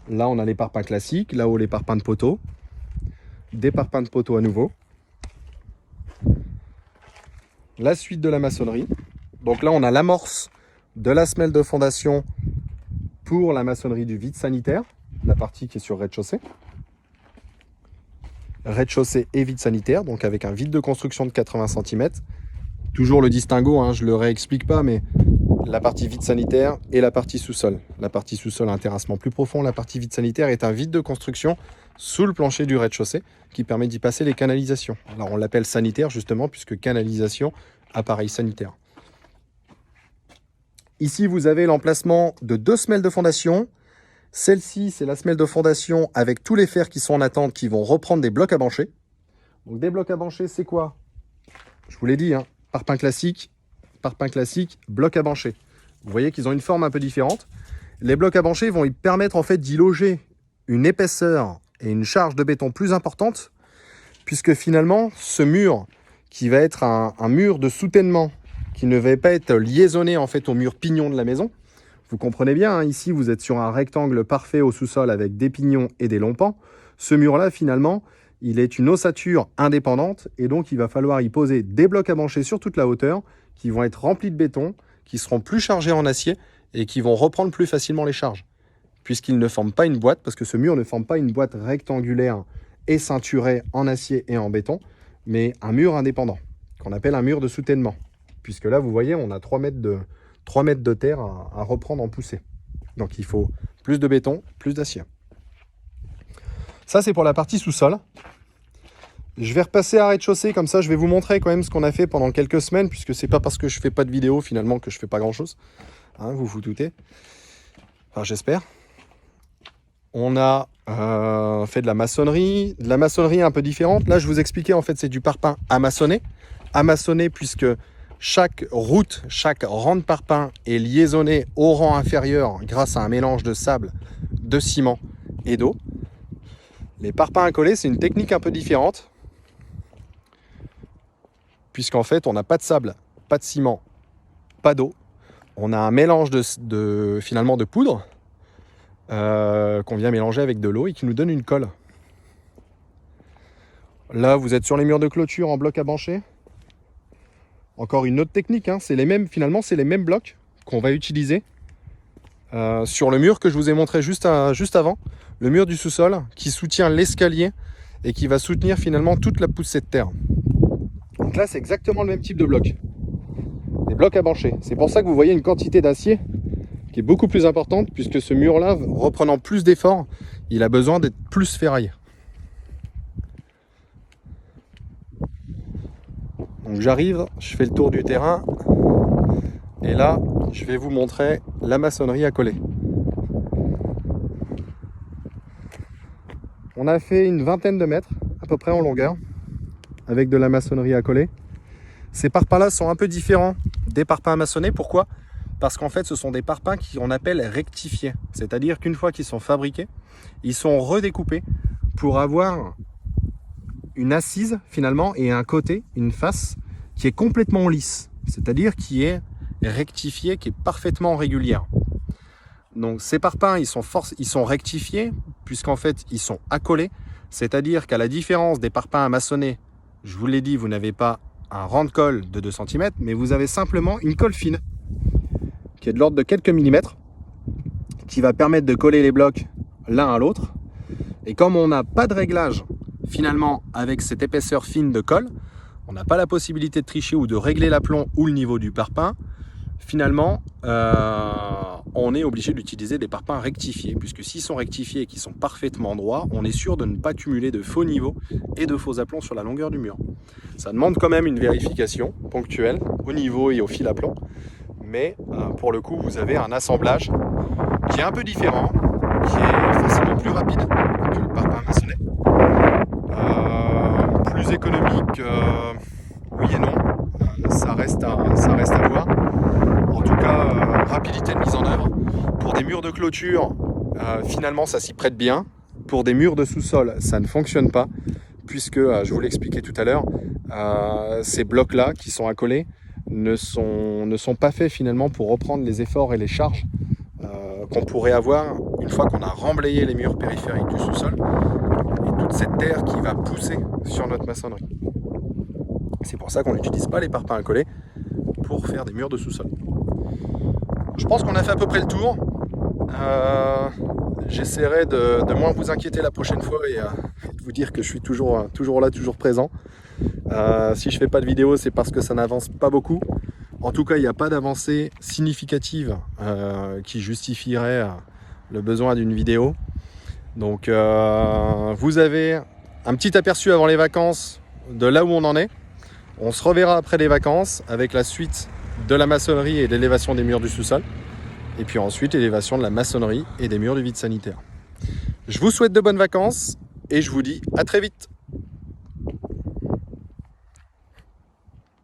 Là, on a les parpaings classiques, là-haut les parpaings de poteau, des parpaings de poteau à nouveau. La suite de la maçonnerie. Donc là, on a l'amorce de la semelle de fondation pour la maçonnerie du vide sanitaire, la partie qui est sur rez-de-chaussée. Rez-de-chaussée et vide sanitaire, donc avec un vide de construction de 80 cm. Toujours le distinguo, hein, je le réexplique pas, mais la partie vide sanitaire et la partie sous-sol. La partie sous-sol a un terrassement plus profond, la partie vide sanitaire est un vide de construction sous le plancher du rez-de-chaussée qui permet d'y passer les canalisations. Alors on l'appelle sanitaire justement puisque canalisation, appareil sanitaire. Ici vous avez l'emplacement de 2 semelles de fondation. Celle-ci c'est la semelle de fondation avec tous les fers qui sont en attente qui vont reprendre des blocs à bancher. Donc des blocs à bancher c'est quoi? Je vous l'ai dit, hein, parpaing classique, bloc à bancher. Vous voyez qu'ils ont une forme un peu différente. Les blocs à bancher vont y permettre en fait d'y loger une épaisseur et une charge de béton plus importante, puisque finalement ce mur qui va être un mur de soutènement, qui ne va pas être liaisonné en fait au mur pignon de la maison. Vous comprenez bien, hein, ici vous êtes sur un rectangle parfait au sous-sol avec des pignons et des longs pans. Ce mur-là finalement, il est une ossature indépendante et donc il va falloir y poser des blocs à bancher sur toute la hauteur qui vont être remplis de béton, qui seront plus chargés en acier et qui vont reprendre plus facilement les charges. Puisqu'ils ne forment pas une boîte, parce que ce mur ne forme pas une boîte rectangulaire et ceinturée en acier et en béton, mais un mur indépendant, qu'on appelle un mur de soutènement. Puisque là, vous voyez, on a 3 mètres de terre à reprendre en poussée. Donc il faut plus de béton, plus d'acier. Ça, c'est pour la partie sous-sol. Je vais repasser à rez-de-chaussée, comme ça je vais vous montrer quand même ce qu'on a fait pendant quelques semaines, puisque c'est pas parce que je fais pas de vidéo finalement que je fais pas grand-chose. Hein, vous vous doutez. Enfin, j'espère. On a fait de la maçonnerie un peu différente. Là, je vous expliquais, en fait, c'est du parpaing amaçonné. Amaçonné puisque chaque route, chaque rang de parpaing est liaisonné au rang inférieur grâce à un mélange de sable, de ciment et d'eau. Les parpaings à coller, c'est une technique un peu différente. Puisqu'en fait, on n'a pas de sable, pas de ciment, pas d'eau. On a un mélange finalement de poudre qu'on vient mélanger avec de l'eau et qui nous donne une colle. Là, vous êtes sur les murs de clôture en bloc à bancher. Encore une autre technique, hein, finalement, c'est les mêmes blocs qu'on va utiliser sur le mur que je vous ai montré juste avant, le mur du sous-sol qui soutient l'escalier et qui va soutenir finalement toute la poussée de terre. Donc là, c'est exactement le même type de bloc. Des blocs à bancher. C'est pour ça que vous voyez une quantité d'acier qui est beaucoup plus importante, puisque ce mur-là, reprenant plus d'efforts, il a besoin d'être plus ferraillé. Donc j'arrive, je fais le tour du terrain, et là, je vais vous montrer la maçonnerie à coller. On a fait une vingtaine de mètres, à peu près en longueur, avec de la maçonnerie à coller. Ces parpaings-là sont un peu différents des parpaings maçonnés. Pourquoi? Parce qu'en fait, ce sont des parpaings qu'on appelle rectifiés. C'est-à-dire qu'une fois qu'ils sont fabriqués, ils sont redécoupés pour avoir une assise finalement et un côté, une face qui est complètement lisse. C'est-à-dire qui est rectifiée, qui est parfaitement régulière. Donc ces parpaings, ils sont rectifiés puisqu'en fait, ils sont accolés. C'est-à-dire qu'à la différence des parpaings maçonnés, je vous l'ai dit, vous n'avez pas un rang de colle de 2 cm, mais vous avez simplement une colle fine qui est de l'ordre de quelques millimètres, qui va permettre de coller les blocs l'un à l'autre. Et comme on n'a pas de réglage finalement avec cette épaisseur fine de colle, on n'a pas la possibilité de tricher ou de régler l'aplomb ou le niveau du parpaing, finalement on est obligé d'utiliser des parpaings rectifiés, puisque s'ils sont rectifiés et qu'ils sont parfaitement droits, on est sûr de ne pas cumuler de faux niveaux et de faux aplombs sur la longueur du mur. Ça demande quand même une vérification ponctuelle au niveau et au fil à plomb, mais pour le coup vous avez un assemblage qui est un peu différent, qui est forcément plus rapide que le parpaing maçonné, plus économique, oui et non, ça reste à voir. En tout cas, rapidité de mise en œuvre. Pour des murs de clôture, finalement ça s'y prête bien. Pour des murs de sous-sol, ça ne fonctionne pas, puisque, je vous l'expliquais tout à l'heure, ces blocs-là qui sont accolés ne sont pas faits finalement pour reprendre les efforts et les charges qu'on pourrait avoir une fois qu'on a remblayé les murs périphériques du sous-sol et toute cette terre qui va pousser sur notre maçonnerie. C'est pour ça qu'on n'utilise pas les parpaings à coller pour faire des murs de sous-sol. Je pense qu'on a fait à peu près le tour. J'essaierai de moins vous inquiéter la prochaine fois et de vous dire que je suis toujours là, toujours présent. Si je fais pas de vidéo, c'est parce que ça n'avance pas beaucoup. En tout cas, il n'y a pas d'avancée significative qui justifierait le besoin d'une vidéo. Donc vous avez un petit aperçu avant les vacances de là où on en est. On se reverra après les vacances avec la suite de la maçonnerie et de l'élévation des murs du sous-sol. Et puis ensuite l'élévation de la maçonnerie et des murs du vide sanitaire. Je vous souhaite de bonnes vacances et je vous dis à très vite.